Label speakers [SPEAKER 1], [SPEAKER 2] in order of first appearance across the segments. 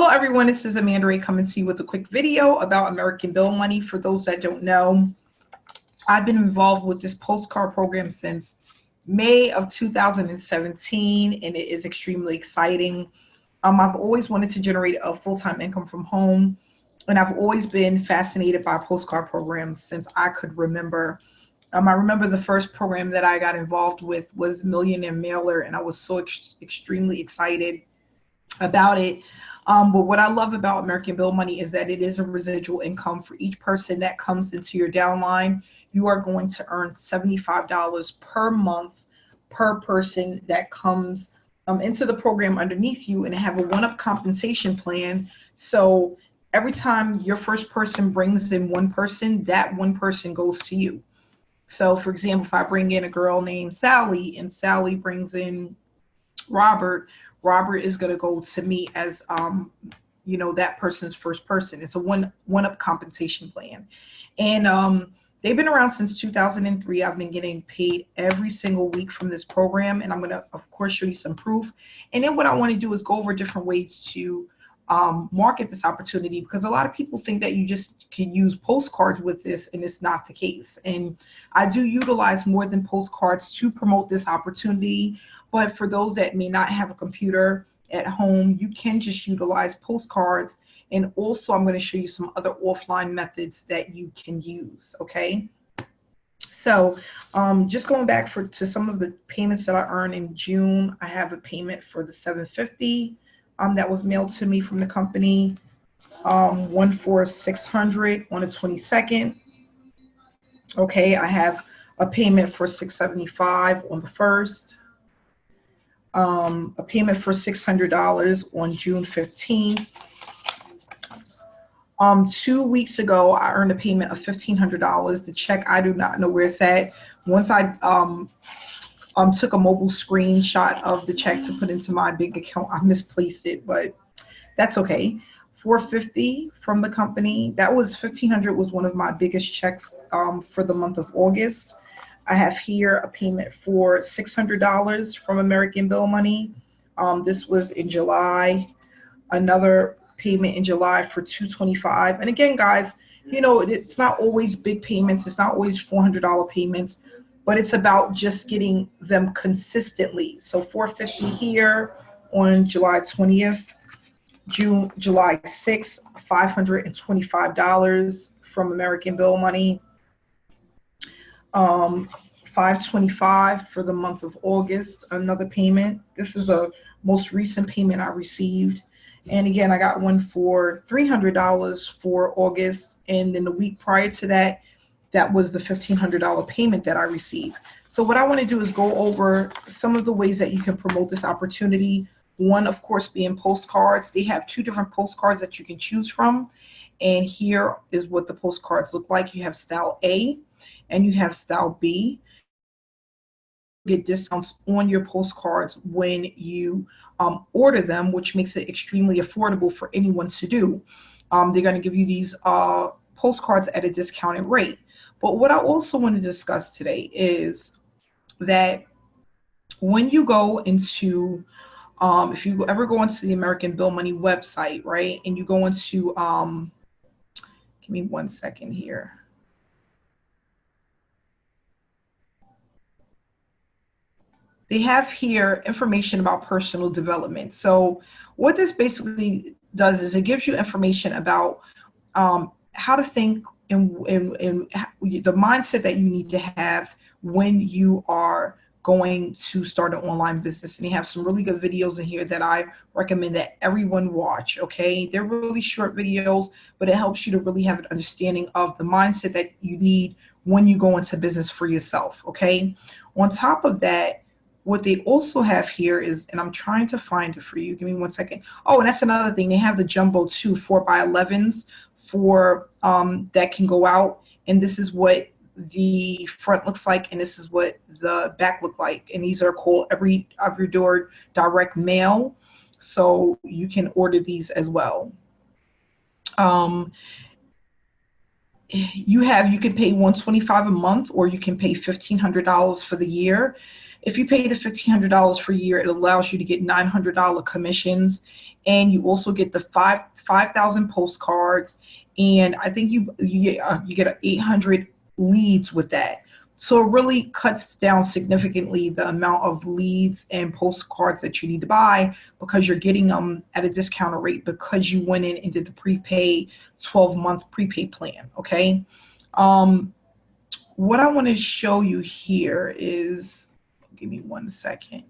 [SPEAKER 1] Hello everyone, this is Amanda Ray coming to you with a quick video about American Bill Money. For those that don't know, I've been involved with this postcard program since May of 2017, and it is extremely exciting. I've always wanted to generate a full-time income from home, and I've always been fascinated by postcard programs since I could remember. I remember the first program that I got involved with was Millionaire Mailer, and I was so extremely excited about it. But what I love about American Bill Money is that it is a residual income. For each person that comes into your downline, you are going to earn $75 per month per person that comes into the program underneath you, and have a one-up compensation plan. So every time your first person brings in one person, that one person goes to you. So for example, if I bring in a girl named Sally and Sally brings in Robert is going to go to me as that person's first person. It's a one-up compensation plan. And they've been around since 2003. I've been getting paid every single week from this program, and I'm going to, of course, show you some proof. And then what I want to do is go over different ways to market this opportunity, because a lot of people think that you just can use postcards with this, and it's not the case. And I do utilize more than postcards to promote this opportunity. But for those that may not have a computer at home, you can just utilize postcards. And also I'm going to show you some other offline methods that you can use. Okay. So just going back to some of the payments that I earned in June, I have a payment for the $750 that was mailed to me from the company, one for $600 on the 22nd. Okay, I have a payment for $675 on the 1st, a payment for $600 on June 15th. 2 weeks ago, I earned a payment of $1,500. The check, I do not know where it's at. Once I took a mobile screenshot of the check to put into my bank account, I misplaced it, but that's okay. $450 from the company. That was $1,500 was one of my biggest checks for the month of August. I have here a payment for $600 from American Bill Money. This was in July. Another payment in July for $225. And again, guys, it's not always big payments. It's not always $400 payments, but it's about just getting them consistently. So $450 here on July 20th, July 6th, $525 from American Bill Money. $525 for the month of August, another payment. This is a most recent payment I received. And again, I got one for $300 for August. And then the week prior to that, that was the $1,500 payment that I received. So what I want to do is go over some of the ways that you can promote this opportunity. One, of course, being postcards. They have two different postcards that you can choose from. And here is what the postcards look like. You have style A and you have style B. You get discounts on your postcards when you order them, which makes it extremely affordable for anyone to do. They're going to give you these postcards at a discounted rate. But what I also want to discuss today is that when you go into, if you ever go into the American Bill Money website, right, and you go into, give me 1 second here. They have here information about personal development. So what this basically does is it gives you information about how to think and the mindset that you need to have when you are going to start an online business. And they have some really good videos in here that I recommend that everyone watch. Okay, they're really short videos, but it helps you to really have an understanding of the mindset that you need when you go into business for yourself. Okay, on top of that, what they also have here is, and I'm trying to find it for you, give me 1 second. Oh, and that's another thing. They have the jumbo too, 4x11s for that can go out. And this is what the front looks like, and this is what the back look like. And these are called every door direct mail. So you can order these as well. you can pay $125 a month, or you can pay $1,500 for the year. If you pay the $1,500 for a year, it allows you to get $900 commissions, and you also get the 5,000 postcards, and I think you get 800 leads with that. So it really cuts down significantly the amount of leads and postcards that you need to buy, because you're getting them at a discounted rate because you went in and did the prepaid 12-month prepaid plan. Okay. What I want to show you here is, give me 1 second.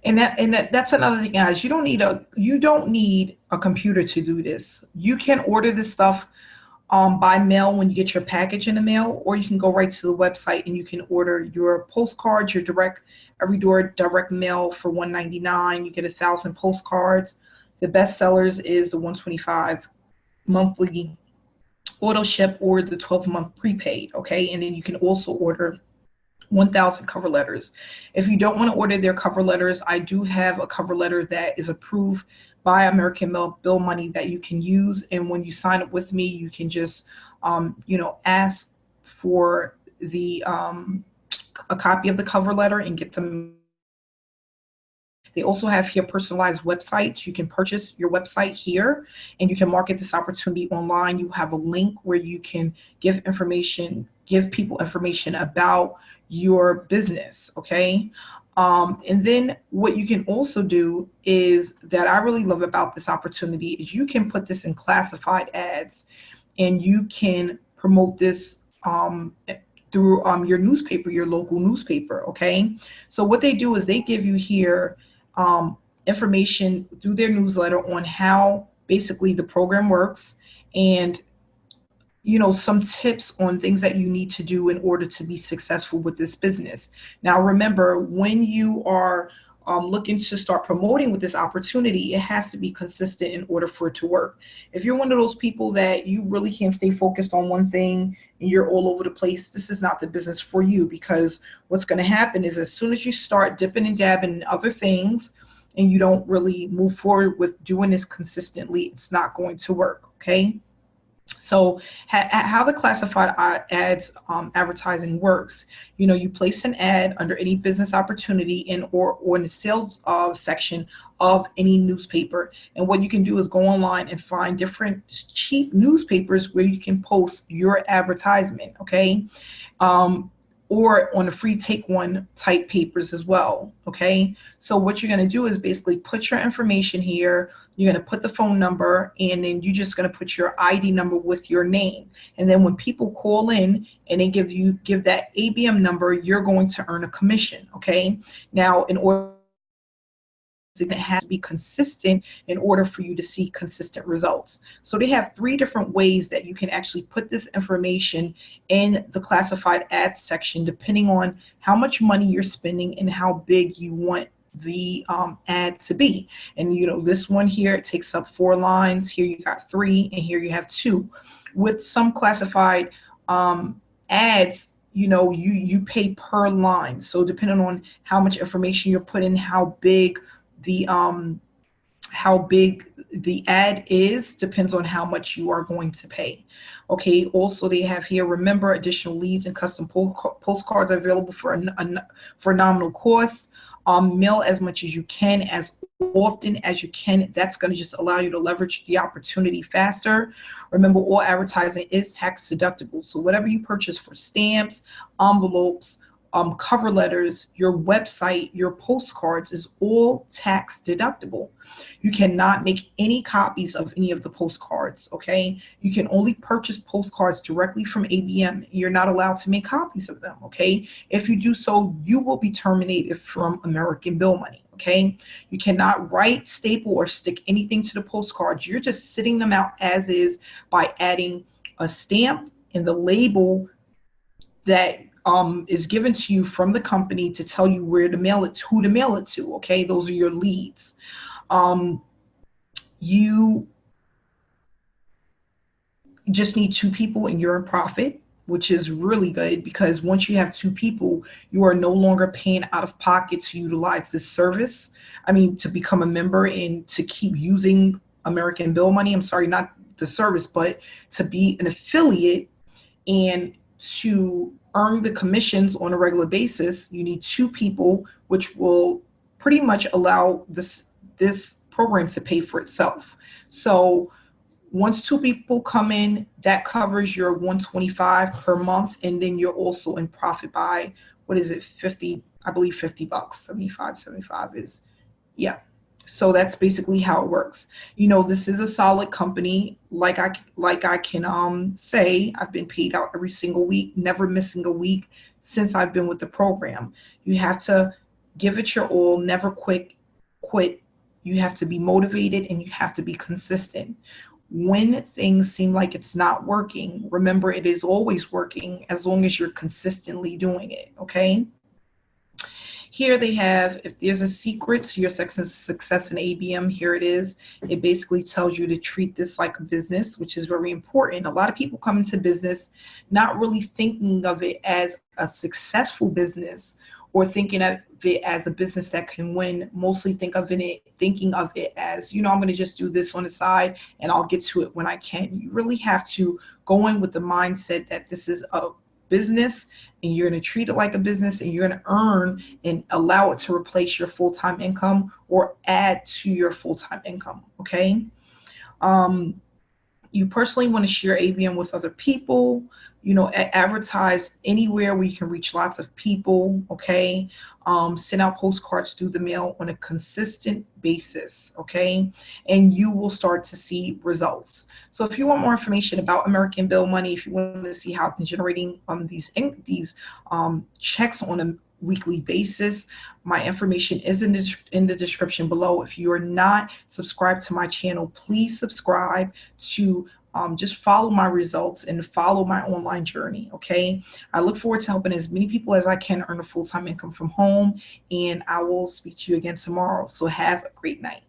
[SPEAKER 1] And that's another thing, guys. You don't need a computer to do this. You can order this stuff by mail when you get your package in the mail, or you can go right to the website and you can order your postcards, your every door direct mail for $199. You get 1,000 postcards. The best sellers is the $125 monthly auto ship or the 12-month prepaid. Okay, and then you can also order 1,000 cover letters. If you don't want to order their cover letters, I do have a cover letter that is approved by American Bill Money that you can use. And when you sign up with me, you can just, ask for a copy of the cover letter and get them. They also have here personalized websites. You can purchase your website here, and you can market this opportunity online. You have a link where you can give people information about your business. Okay. And then what you can also do is, that I really love about this opportunity, is you can put this in classified ads, and you can promote this through your newspaper, your local newspaper. Okay. So what they do is they give you here information through their newsletter on how basically the program works, and some tips on things that you need to do in order to be successful with this business. Now remember, when you are looking to start promoting with this opportunity, it has to be consistent in order for it to work. If you're one of those people that you really can't stay focused on one thing and you're all over the place, this is not the business for you, because what's going to happen is, as soon as you start dipping and dabbing in other things and you don't really move forward with doing this consistently, it's not going to work. Okay. So how the classified ads advertising works, you place an ad under any business opportunity or in the sales section of any newspaper. And what you can do is go online and find different cheap newspapers where you can post your advertisement. Okay. Or on the free take one type papers as well. Okay. So what you're going to do is basically put your information here. You're going to put the phone number, and then you're just going to put your ID number with your name. And then when people call in and they give that ABM number, you're going to earn a commission. Okay. Now, in order, it has to be consistent in order for you to see consistent results. So they have 3 different ways that you can actually put this information in the classified ads section, depending on how much money you're spending and how big you want the ad to be. And this one here, it takes up 4 lines. Here you got 3, and here you have 2. With some classified ads, you pay per line. So depending on how much information you're putting, how big the ad is, depends on how much you are going to pay. Okay. Also, they have here, remember, additional leads and custom postcards are available for nominal cost. Mail as much as you can, as often as you can. That's going to just allow you to leverage the opportunity faster. Remember, all advertising is tax deductible. So whatever you purchase for stamps, envelopes, cover letters, your website, your postcards is all tax deductible. You cannot make any copies of any of the postcards. Okay. You can only purchase postcards directly from ABM. You're not allowed to make copies of them. Okay. If you do so, you will be terminated from American Bill Money. Okay. You cannot write, staple, or stick anything to the postcards. You're just sitting them out as is by adding a stamp and the label that is given to you from the company to tell you where to mail it to, who to mail it to. Okay, those are your leads. You You just need 2 people and you're in profit, which is really good, because once you have 2 people, you are no longer paying out of pocket to utilize this service. I mean, to become a member and to keep using American Bill Money. I'm sorry, not the service, but to be an affiliate and to earn the commissions on a regular basis, you need 2 people, which will pretty much allow this program to pay for itself. So once 2 people come in, that covers your 125 per month, and then you're also in profit by, what is it, 50, I believe 50 bucks, 75 is, yeah. So that's basically how it works. You know, this is a solid company. Like I can say, I've been paid out every single week, never missing a week since I've been with the program. You have to give it your all, never quit. You have to be motivated and you have to be consistent. When things seem like it's not working, remember it is always working as long as you're consistently doing it, okay? Here they have, if there's a secret to your success in ABM, here it is. It basically tells you to treat this like a business, which is very important. A lot of people come into business not really thinking of it as a successful business or thinking of it as a business that can win. Mostly thinking of it as, you know, I'm going to just do this on the side and I'll get to it when I can. You really have to go in with the mindset that this is a business and you're going to treat it like a business, and you're going to earn and allow it to replace your full-time income or add to your full-time income, okay? You personally want to share ABM with other people, you know, advertise anywhere where you can reach lots of people, okay? Send out postcards through the mail on a consistent basis, okay? And you will start to see results. So if you want more information about American Bill Money, if you want to see how I've been generating these checks on a weekly basis, my information is in the description below. If you are not subscribed to my channel, please subscribe to just follow my results and follow my online journey, okay? I look forward to helping as many people as I can earn a full-time income from home, and I will speak to you again tomorrow. So have a great night.